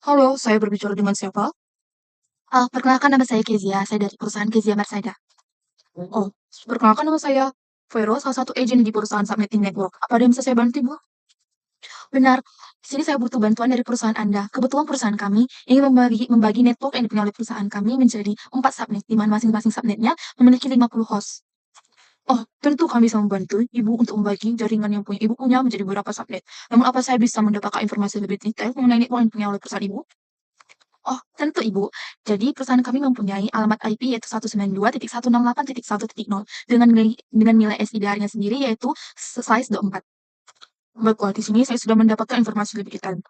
Halo, saya berbicara dengan siapa? Perkenalkan nama saya Kezia, saya dari perusahaan Kezia Marsada. Oh, perkenalkan nama saya Vero, salah satu agen di perusahaan Subnetting Network. Apa ada yang bisa saya bantu, Ibu? Benar, di sini saya butuh bantuan dari perusahaan Anda. Kebetulan perusahaan kami ingin membagi network yang dipunyai oleh perusahaan kami menjadi 4 subnet, di mana masing-masing subnetnya memiliki 50 host. Oh, tentu kami bisa membantu Ibu untuk membagi jaringan yang Ibu punya menjadi beberapa subnet. Namun apa saya bisa mendapatkan informasi lebih detail mengenai network yang dipunyai oleh perusahaan Ibu? Oh, tentu Ibu. Jadi perusahaan kami mempunyai alamat IP yaitu 192.168.1.0 dengan nilai SIDR-nya sendiri yaitu slice 24. Baiklah, di sini saya sudah mendapatkan informasi lebih detail.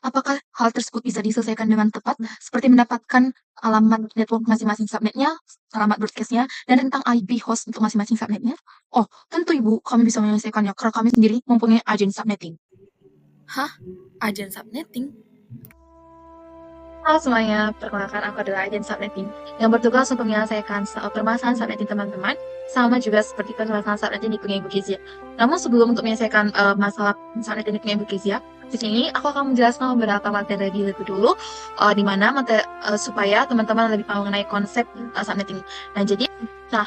Apakah hal tersebut bisa diselesaikan dengan tepat, seperti mendapatkan alamat network masing-masing subnetnya, alamat broadcast-nya, dan tentang IP host untuk masing-masing subnetnya? Oh, tentu Ibu, kami bisa menyelesaikannya karena kami sendiri mempunyai agen subnetting. Hah? Agen subnetting? Halo semuanya, perkenalkan aku adalah agen subnetting yang bertugas untuk menyelesaikan permasalahan subnetting teman-teman, sama juga seperti permasalahan subnetting di punya Ibu Kezia. Namun sebelum untuk menyelesaikan masalah subnetting di punya Ibu Kezia, di sini aku akan menjelaskan beberapa materi lebih dulu, di mana supaya teman-teman lebih paham mengenai konsep subnetting. Nah,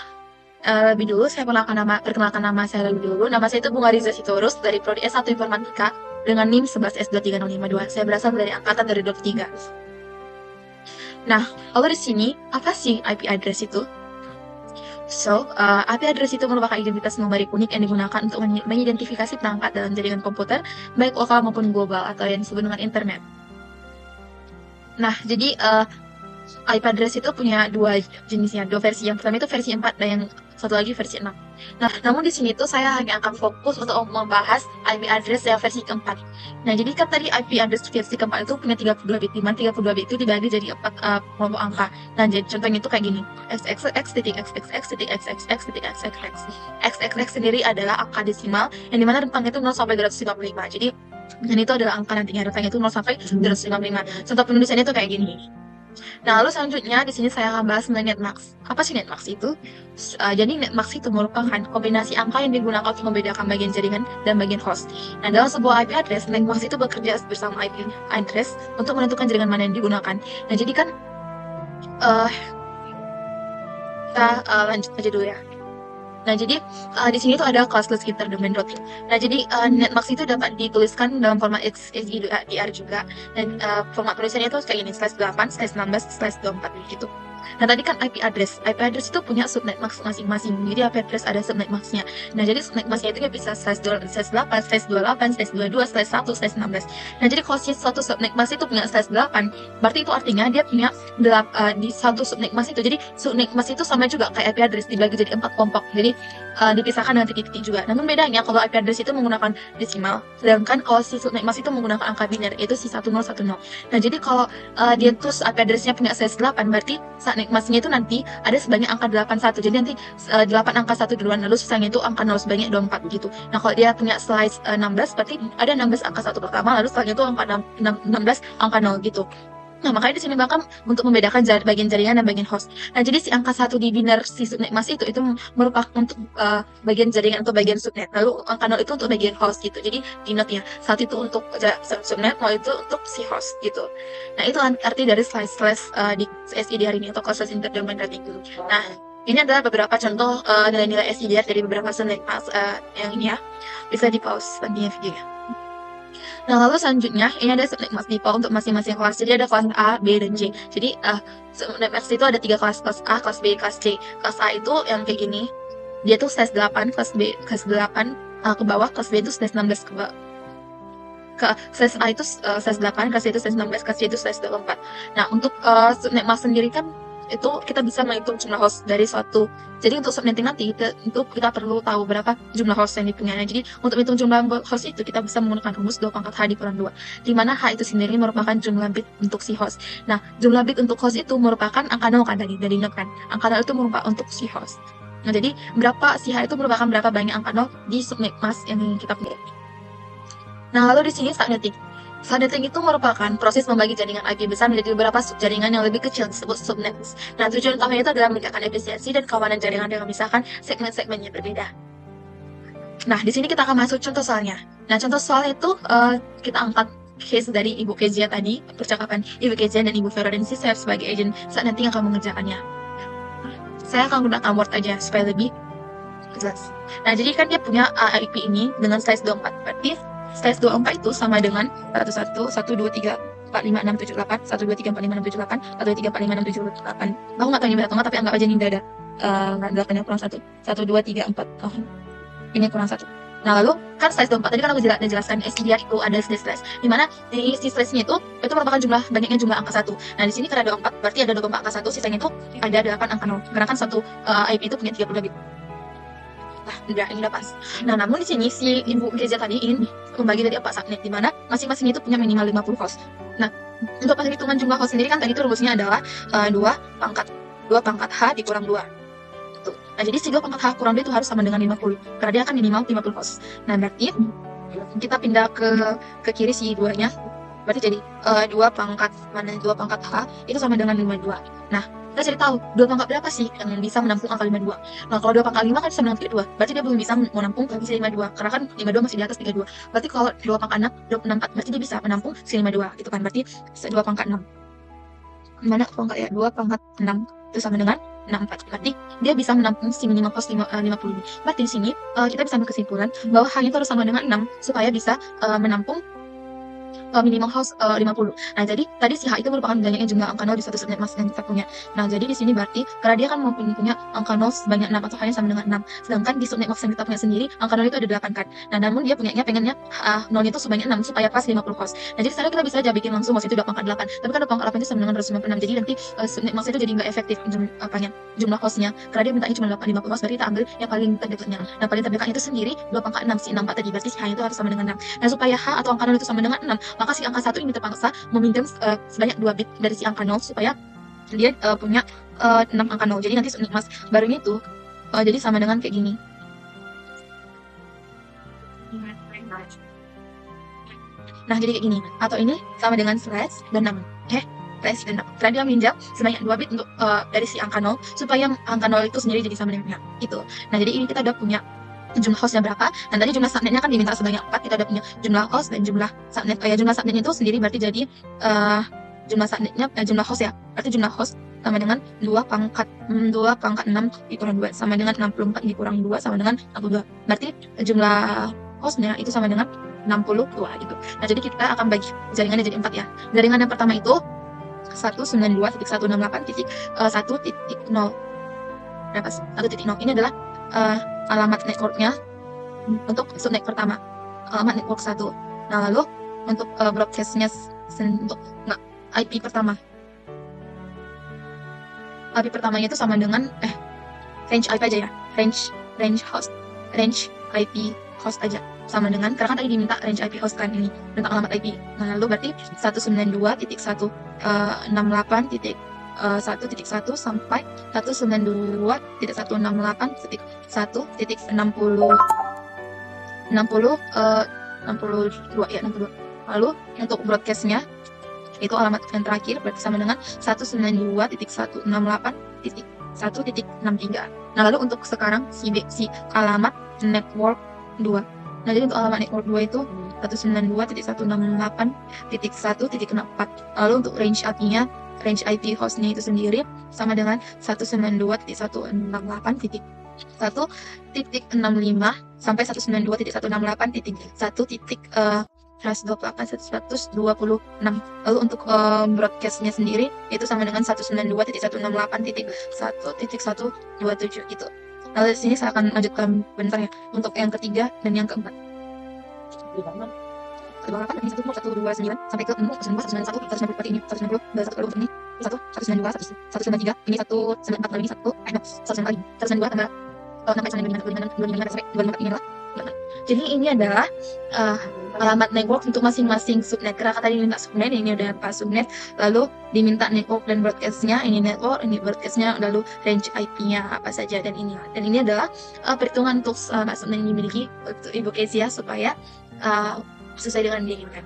lebih dulu saya perkenalkan nama saya lebih dulu. Nama saya itu Bunga Riza Sitorus dari Prodi S1 Informatika dengan NIM 11S23052. Saya berasal dari angkatan 2023. Nah, lalu di sini, apa sih IP address itu? IP address itu merupakan identitas numerik unik yang digunakan untuk mengidentifikasi perangkat dalam jaringan komputer, baik lokal maupun global, atau yang disebut dengan internet. Nah, jadi IP address itu punya dua jenisnya, dua versi. Yang pertama itu versi 4 dan yang satu lagi versi 6. Nah, namun di sini tuh saya hanya akan fokus untuk membahas IP address yang versi keempat. Nah, jadi kan tadi IP address versi keempat itu punya 32 bit, di mana 32 bit itu dibagi jadi 4 kelompok angka. Nah, jadi contohnya itu kayak gini. XXX sendiri adalah angka desimal yang dimana rentangnya itu 0 sampai 255. Jadi, dan itu adalah angka nantinya, rentangnya itu 0 sampai 255. Contoh penulisannya itu kayak gini. Nah, lalu selanjutnya di sini saya akan bahas mengenai netmax. Apa sih netmax itu? Jadi netmax itu merupakan kombinasi angka yang digunakan untuk membedakan bagian jaringan dan bagian host. Nah, dalam sebuah IP address, netmax itu bekerja bersama IP address untuk menentukan jaringan mana yang digunakan. Nah, jadi kan kita lanjut aja dulu ya. Nah, jadi di sini tuh ada classless interdomain routing. Nah, jadi netmax itu dapat dituliskan dalam format XSIDR juga. Dan format tulisannya itu kayak gini, /8, /16, /24 gitu. Nah, tadi kan IP address itu punya subnet max masing-masing. Jadi IP address ada subnet maxnya. Nah, jadi subnet maxnya itu bisa /8, /28, /22, /1, /16. Nah, jadi kalau satu subnet max itu punya /8, berarti itu artinya dia punya di satu subnet max itu. Jadi subnet max itu sama juga kayak IP address dibagi jadi 4 kelompok. Jadi dipisahkan dengan titik-titik juga. Namun bedanya kalau IP address itu menggunakan desimal, sedangkan kalau si subnet max itu menggunakan angka biner, yaitu si 1010. Nah, jadi kalau dia terus IP address-nya punya /8, berarti saat masnya itu nanti ada sebanyak angka 81. Jadi nanti 8 angka 1 duluan, lalu sisanya itu angka 0 sebanyak 24 gitu. Nah, kalau dia punya slice 16, berarti ada 16 angka 1 pertama, lalu setelahnya itu angka 16 angka 0 gitu. Nah, makanya di sini bahkan untuk membedakan bagian jaringan dan bagian host. Nah, jadi si angka 1 di biner si subnet mas itu merupakan untuk bagian jaringan atau bagian subnet. Lalu angka 0 itu untuk bagian host gitu. Jadi di note-nya, 1 itu untuk subnet, 0 itu untuk si host gitu. Nah, itu arti dari slice di SIDR ini atau classless interdomain routing dulu. Nah, ini adalah beberapa contoh nilai-nilai SIDR dari beberapa subnet mas yang ini ya. Bisa di pause nantinya videonya. Nah, lalu selanjutnya ini ada subnet max default untuk masing-masing kelas. Jadi ada kelas A, B, dan C. Jadi subnet max itu ada 3 kelas A, kelas B, kelas C. Kelas A itu yang kayak gini. Dia tuh /8, kelas B kelas 8 ke bawah, kelas B itu /16 ke bawah. Kelas A itu /8, kelas C itu /16, kelas C itu /24. Nah, untuk subnet max sendiri kan itu kita bisa menghitung jumlah host dari suatu. Jadi untuk subnetting nanti kita perlu tahu berapa jumlah host yang dipunyai. Jadi untuk menghitung jumlah host itu kita bisa menggunakan rumus 2 pangkat H dikurang 2, di mana H itu sendiri merupakan jumlah bit untuk si host. Nah, jumlah bit untuk host itu merupakan angka 0 kan dari note kan. Angka 0 itu merupakan untuk si host. Nah, jadi berapa si H itu merupakan berapa banyak angka 0 di subnet mask yang kita punya. Nah, lalu di sini subnetting. Subnetting itu merupakan proses membagi jaringan IP besar menjadi beberapa subjaringan yang lebih kecil disebut subnets. Nah, tujuan utamanya itu adalah meningkatkan efisiensi dan keamanan jaringan dengan memisahkan segmen-segmennya berbeda. Nah, di sini kita akan masuk contoh soalnya. Nah, contoh soalnya itu case dari Ibu Kezia tadi, percakapan Ibu Kezia dan Ibu Vera, dan saya sebagai agent saat nanti akan mengerjakannya. Saya akan gunakan Word aja supaya lebih jelas. Nah, jadi kan dia punya IP ini dengan size 24. Berarti size 24 itu sama dengan 1, 2, 3, 4, 5, 6, 7, 8, 1, 2, 3, 4, 5, 6, 7, 8, 1, 2, 3, 4, 5, 6, 7, 8. Aku nggak tahu ini benar atau nggak, tapi anggap aja ini udah ada 8 yang kurang 1, 1, 2, 3, 4. Ini kurang 1. Nah, lalu kan size 24 tadi kan aku jelaskan SDR itu ada slash, di mana di si slashnya itu merupakan jumlah banyaknya jumlah angka 1. Nah, di sini karena ada 4, berarti ada 24 angka 1, sisanya itu ada 8 angka 0. Karena kan satu IP itu punya 32 bit. Nah, ini udah pas. Nah, namun di sini si Ibu Kezia tadi ingin membagi dari 4 subnet, di mana masing-masing itu punya minimal 50 host. Nah, untuk perhitungan jumlah host sendiri kan tadi itu rumusnya adalah 2 pangkat H dikurang 2. Tuh. Nah, jadi si 2 pangkat H kurang 2 itu harus sama dengan 50, karena dia akan minimal 50 host. Nah, berarti kita pindah ke kiri si 2-nya. Berarti jadi 2 pangkat H itu sama dengan 52. Nah, kita cari tahu 2 pangkat berapa sih yang bisa menampung angka 52. Nah, kalau 2 pangkat 5 kan bisa menampung 32. Berarti dia belum bisa menampung si 52. Karena kan 52 masih di atas 32. Berarti kalau 2 pangkat 6, 24, berarti dia bisa menampung si 52 gitu kan. Berarti 2 pangkat 6. Mana pangkat ya? 2 pangkat 6 itu sama dengan 64. Berarti dia bisa menampung si minimal host 50 ini. Berarti di sini kita bisa ambil kesimpulan bahwa hanya itu harus sama dengan 6 supaya bisa menampung minimal host 50. Nah, jadi tadi si H itu merupakan banyaknya jumlah angka 0 di satu subnet mask yang kita punya. Nah, jadi di sini berarti karena dia kan punya angka 0 sebanyak 6 atau hanya sama dengan 6. Sedangkan di subnet mask yang kita punya sendiri angka 0 itu ada 8 kan. Nah, namun dia pengennya 0-nya itu sebanyak 6 supaya pas 50 host. Nah, jadi sekarang kita bisa aja bikin langsung host itu 2 pangkat 8. Tapi kan 2 pangkat 8 itu sama dengan 196. Jadi nanti subnet mask itu jadi nggak efektif jumlah hostnya. Karena dia mintanya cuma 50 host, berarti kita ambil yang paling terdekatnya. Nah, paling terdekatnya itu sendiri 2 pangkat 6 si 64 tadi. Berarti si H itu harus sama dengan 6. Nah, supaya H atau angka 0 itu sama dengan 6, maka si angka 1 ini terpaksa meminjam sebanyak 2 bit dari si angka 0 supaya dia punya 6 angka 0. Jadi nanti subnet mask barunya itu jadi sama dengan kayak gini. Nah, jadi kayak gini. Atau ini sama dengan slash dan 6. Slash dan 6. Karena dia meminjam sebanyak 2 bit untuk dari si angka 0 supaya angka 0 itu sendiri jadi sama dengannya. Gitu. Nah, jadi ini kita udah punya jumlah hostnya berapa, dan tadi jumlah subnetnya kan diminta sebanyak 4, kita udah punya jumlah host dan jumlah subnet. Jumlah subnetnya itu sendiri berarti jadi jumlah subnetnya jumlah host ya, berarti jumlah host sama dengan 2 pangkat 6 dikurang 2 sama dengan 64 dikurang 2 sama dengan 62. Berarti jumlah hostnya itu sama dengan 62 gitu. Nah, jadi kita akan bagi jaringannya jadi 4 ya. Jaringan yang pertama itu 192.168.1.0 berapa? 1.0. Ini adalah alamat networknya untuk subnet pertama, alamat network 1. Nah, lalu untuk broadcastnya untuk IP pertamanya itu sama dengan range IP aja ya, range IP host aja sama dengan, karena kan tadi diminta range IP host kan ini tentang alamat IP. Nah, lalu berarti 192.168.1.1 sampai 192.168.1.62 ya, 62. Lalu untuk broadcastnya itu alamat yang terakhir berarti sama dengan 192.168.1.63. Nah, lalu untuk sekarang si alamat network 2. Nah, jadi untuk alamat network 2 itu 192.168.1.4. Lalu untuk range IP hostnya itu sendiri sama dengan 192.168.1.65 sampai 192.168.1.126. Lalu untuk broadcastnya sendiri itu sama dengan 192.168.1.127 gitu. Lalu di sini saya akan lanjutkan bentar ya untuk yang ketiga dan yang keempat. Kebanyakan ini 129 sampai ke 191, 194 ini, 190, 192 ini, 192, 193, ini 194 ini 192 tambah 6 sampai 25 sampai 25 ini adalah. Jadi ini adalah alamat network untuk masing-masing subnet. Karena tadi diminta subnet, ini udah pas subnet, lalu diminta network dan broadcastnya, ini network, ini broadcastnya, lalu range IP-nya apa saja, dan ini adalah perhitungan untuk subnet yang dimiliki untuk Ibu Kezia supaya sesuai dengan yang diinginkan.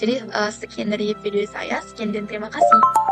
Jadi sekian dari video saya, sekian dan terima kasih.